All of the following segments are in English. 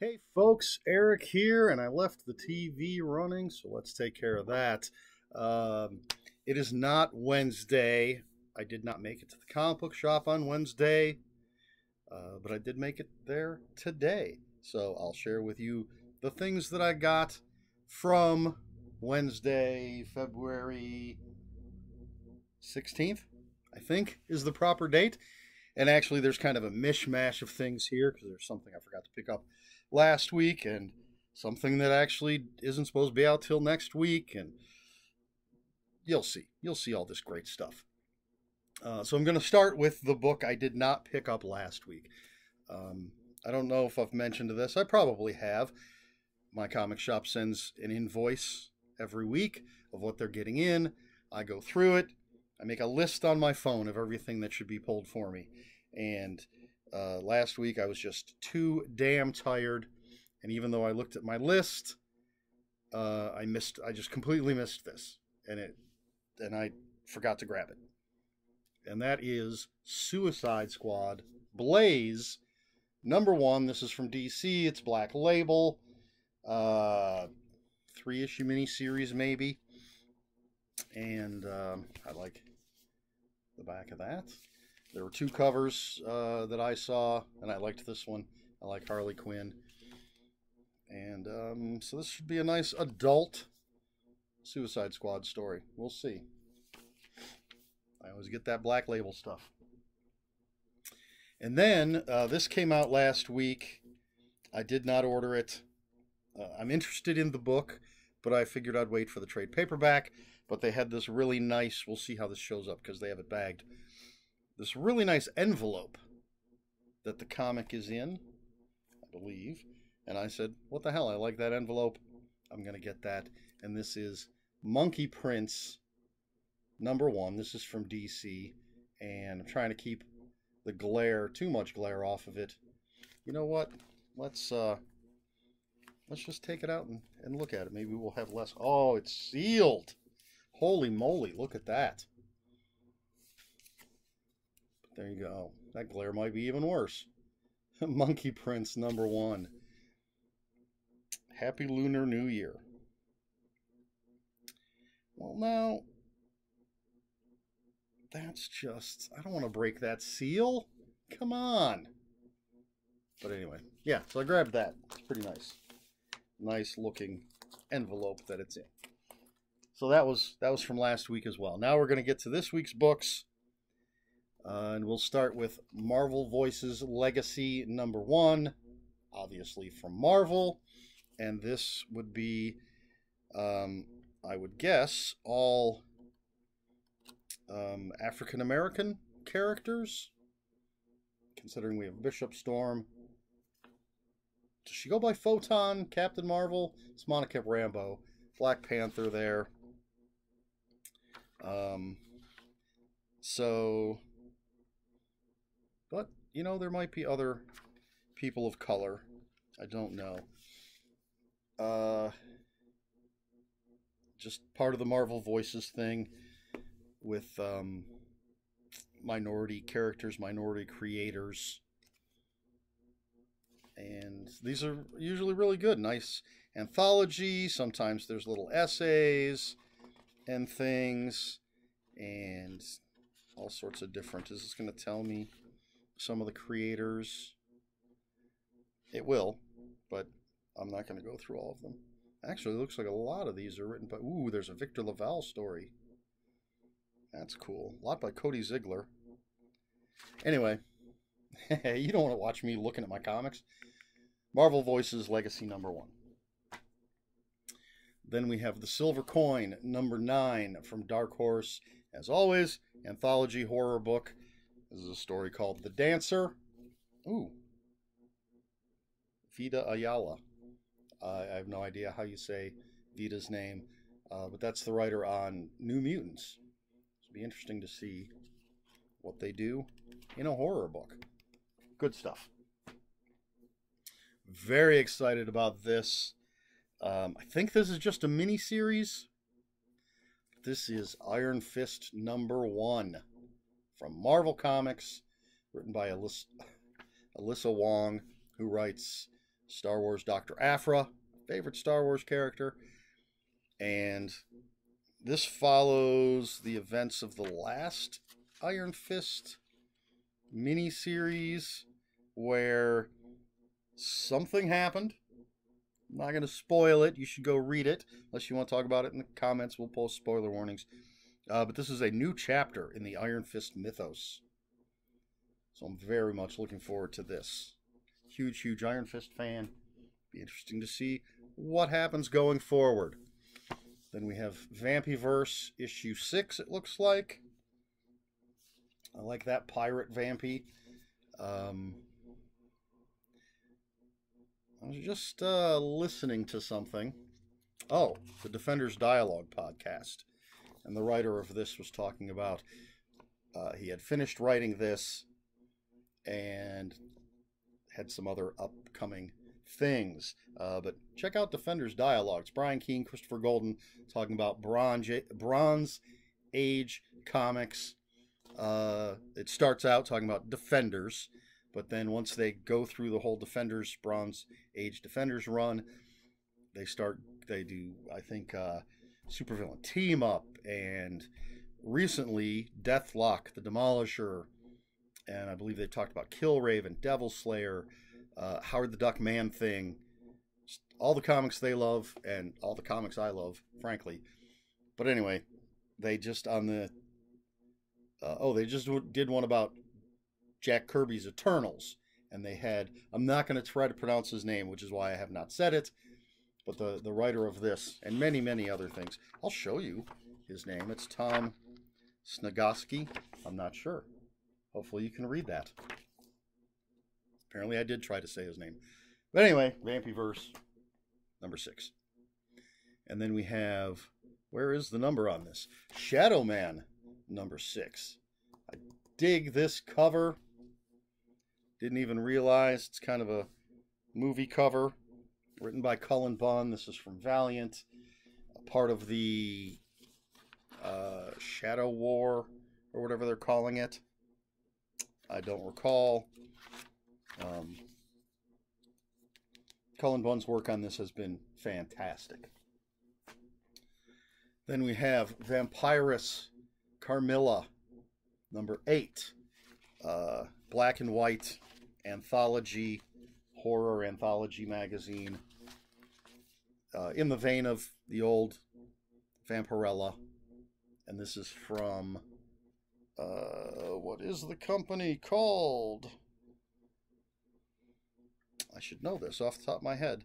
Hey folks, Eric here, and I left the TV running, so let's take care of that. Um, it is not Wednesday. I did not make it to the comic book shop on Wednesday, but I did make it there today. So I'll share with you the things that I got from Wednesday, February 16th, I think is the proper date. And actually, there's kind of a mishmash of things here because there's something I forgot to pick up last week and something that actually isn't supposed to be out till next week. And you'll see. You'll see all this great stuff. So I'm going to start with the book I did not pick up last week. I don't know if I've mentioned this. I probably have. My comic shop sends an invoice every week of what they're getting in. I go through it. I make a list on my phone of everything that should be pulled for me. And last week I was just too damn tired. And even though I looked at my list, I just completely missed this. And I forgot to grab it. And that is Suicide Squad Blaze #1. This is from DC. It's Black Label. 3-issue miniseries maybe. And I like the back of that. There were 2 covers that I saw, and I liked this one. I like Harley Quinn. And so this should be a nice adult Suicide Squad story. We'll see. I always get that Black Label stuff. And then this came out last week. I did not order it. I'm interested in the book, but I figured I'd wait for the trade paperback. But they had this really nice, we'll see how this shows up because they have it bagged, this really nice envelope that the comic is in, I believe. And I said, what the hell, I like that envelope. I'm going to get that. And this is Monkey Prince #1. This is from DC. And I'm trying to keep the glare, too much glare off of it. You know what? Let's just take it out and look at it. Maybe we'll have less. Oh, it's sealed. Holy moly, look at that. There you go. That glare might be even worse. Monkey Prince #1. Happy Lunar New Year. Well, now, that's just, I don't want to break that seal. Come on. But anyway, yeah, so I grabbed that. It's pretty nice. Nice looking envelope that it's in. So that was from last week as well. Now we're going to get to this week's books. And we'll start with Marvel Voices Legacy #1, obviously from Marvel. And this would be, I would guess, all African-American characters, considering we have Bishop Storm. Does she go by Photon, Captain Marvel? It's Monica Rambeau, Black Panther there. But, you know, there might be other people of color. I don't know. Just part of the Marvel Voices thing with minority characters, minority creators. And these are usually really good. Nice anthology. Sometimes there's little essays and things and all sorts of different. Is this going to tell me some of the creators? It will, but I'm not going to go through all of them. Actually, it looks like a lot of these are written by... Ooh, there's a Victor LaValle story. That's cool. A lot by Cody Ziegler. Anyway, you don't want to watch me looking at my comics. Marvel Voices Legacy #1. Then we have The Silver Coin #9 from Dark Horse. As always, anthology horror book. This is a story called The Dancer. Ooh. Vida Ayala. I have no idea how you say Vida's name, but that's the writer on New Mutants. It'll be interesting to see what they do in a horror book. Good stuff. Very excited about this. I think this is just a mini-series. This is Iron Fist #1 from Marvel Comics, written by Alyssa Wong, who writes Star Wars Dr. Aphra, favorite Star Wars character. And this follows the events of the last Iron Fist miniseries where something happened. I'm not going to spoil it. You should go read it. Unless you want to talk about it in the comments, we'll post spoiler warnings. But this is a new chapter in the Iron Fist mythos. So I'm very much looking forward to this. Huge Iron Fist fan. Be interesting to see what happens going forward. Then we have Vampyverse issue 6, it looks like. I like that pirate Vampy. I was just listening to something. Oh, the Defenders Dialogue podcast. And the writer of this was talking about he had finished writing this and had some other upcoming things. But check out Defenders Dialogues. Brian Keene, Christopher Golden talking about Bronze Age comics. It starts out talking about Defenders, but then once they go through the whole Defenders, Bronze Age Defenders run, they do, I think, Supervillain Team Up, and recently Deathlock, the Demolisher, and I believe they talked about Killraven, Devil Slayer, Howard the Duck Man-Thing, all the comics they love, and all the comics I love, frankly. But anyway, they just on the they just did one about Jack Kirby's Eternals, and they had, I'm not going to try to pronounce his name, which is why I have not said it, but the writer of this, and many other things. I'll show you his name. It's Tom Snagoski. I'm not sure. Hopefully you can read that. Apparently I did try to say his name. But anyway, Vampyverse, number 6. And then we have, where is the number on this? Shadow Man, number 6. I dig this cover. Didn't even realize it's kind of a movie cover. Written by Cullen Bunn. This is from Valiant. A part of the Shadow War, or whatever they're calling it. I don't recall. Cullen Bunn's work on this has been fantastic. Then we have Vampirus Carmilla, number 8. Black and white anthology, horror anthology magazine. In the vein of the old Vampirella. And this is from, what is the company called? I should know this off the top of my head.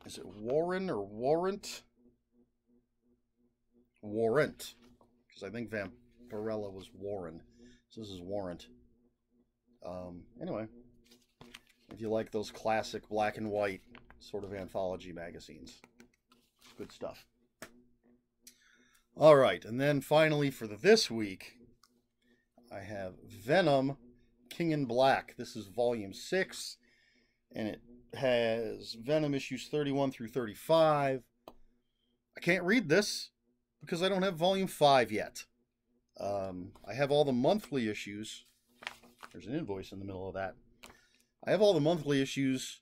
Is it Warren or Warrant? Warrant. Because I think Vampirella was Warren. So this is Warrant. Anyway, if you like those classic black and white sort of anthology magazines. Good stuff. All right, and then finally for this week, I have Venom, King in Black. This is volume 6, and it has Venom issues 31 through 35. I can't read this because I don't have volume 5 yet. I have all the monthly issues. There's an invoice in the middle of that. I have all the monthly issues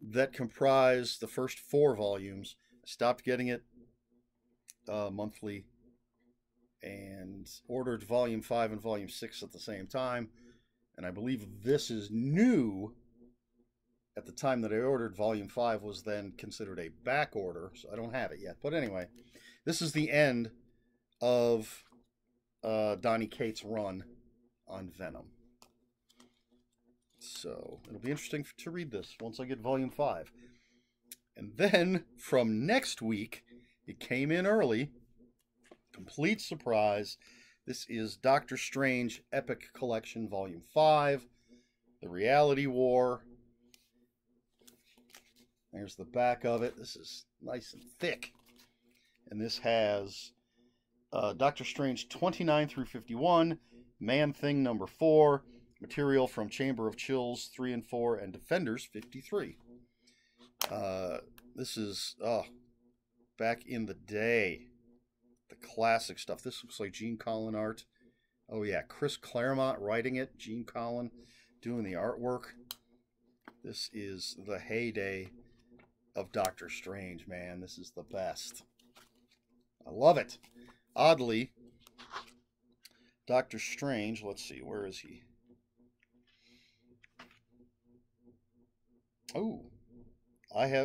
that comprise the first 4 volumes. I stopped getting it monthly and ordered volume 5 and volume 6 at the same time. And I believe this is new. At the time that I ordered, volume 5 was then considered a back order, so I don't have it yet. But anyway, this is the end of Donny Cates' run on Venom. So it'll be interesting to read this once I get volume 5. And then from next week, it came in early. Complete surprise. This is Doctor Strange Epic Collection Volume 5, The Reality War. There's the back of it. This is nice and thick. And this has Doctor Strange 29 through 51, Man-Thing number 4, material from Chamber of Chills 3 and 4, and Defenders 53. This is back in the day. The classic stuff. This looks like Gene Colan art. Oh yeah, Chris Claremont writing it. Gene Colan doing the artwork. This is the heyday of Doctor Strange, man. This is the best. I love it. Oddly, Doctor Strange, let's see, where is he? Oh,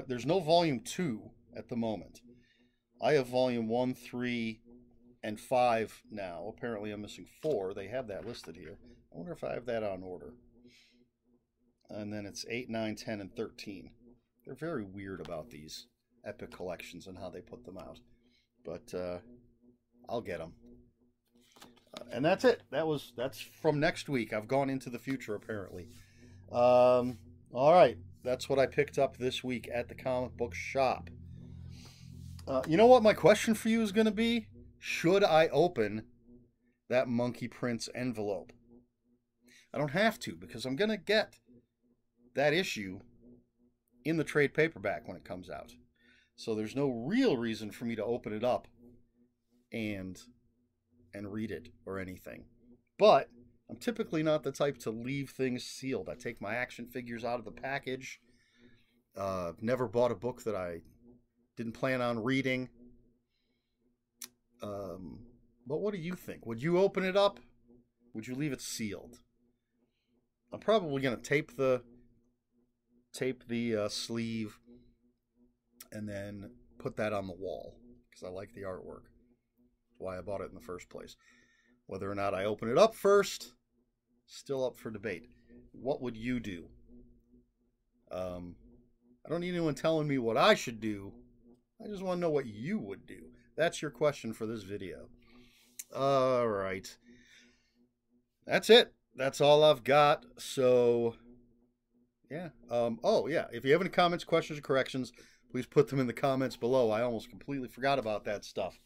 there's no volume 2 at the moment. I have volume 1, 3, and 5 now. Apparently I'm missing 4. They have that listed here. I wonder if I have that on order. And then it's 8, 9, 10, and 13. They're very weird about these epic collections and how they put them out. But I'll get them. And that's it. That's from next week. I've gone into the future, apparently. All right. That's what I picked up this week at the comic book shop. You know what my question for you is going to be? Should I open that Monkey Prince envelope? I don't have to, because I'm going to get that issue in the trade paperback when it comes out. So there's no real reason for me to open it up and read it or anything. But I'm typically not the type to leave things sealed. I take my action figures out of the package. Never bought a book that I didn't plan on reading. But what do you think? Would you open it up? Would you leave it sealed? I'm probably going to tape the sleeve and then put that on the wall because I like the artwork. That's why I bought it in the first place. Whether or not I open it up first, still up for debate. What would you do? I don't need anyone telling me what I should do. I just want to know what you would do. That's your question for this video. All right. That's it. That's all I've got. So, yeah. Oh, yeah. If you have any comments, questions, or corrections, please put them in the comments below. I almost completely forgot about that stuff.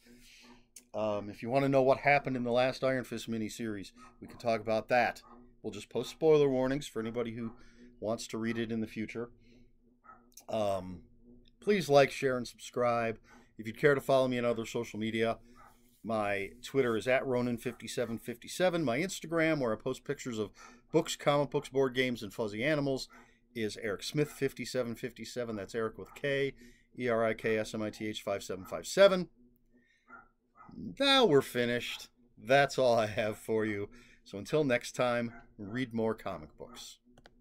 If you want to know what happened in the last Iron Fist miniseries, we can talk about that. We'll just post spoiler warnings for anybody who wants to read it in the future. Please like, share, and subscribe. If you'd care to follow me on other social media, my Twitter is @Ronin5757. My Instagram, where I post pictures of books, comic books, board games, and fuzzy animals, is ErikSmith5757. That's Eric with K, ERIKSMITH 5757. Now we're finished. That's all I have for you. So until next time, read more comic books.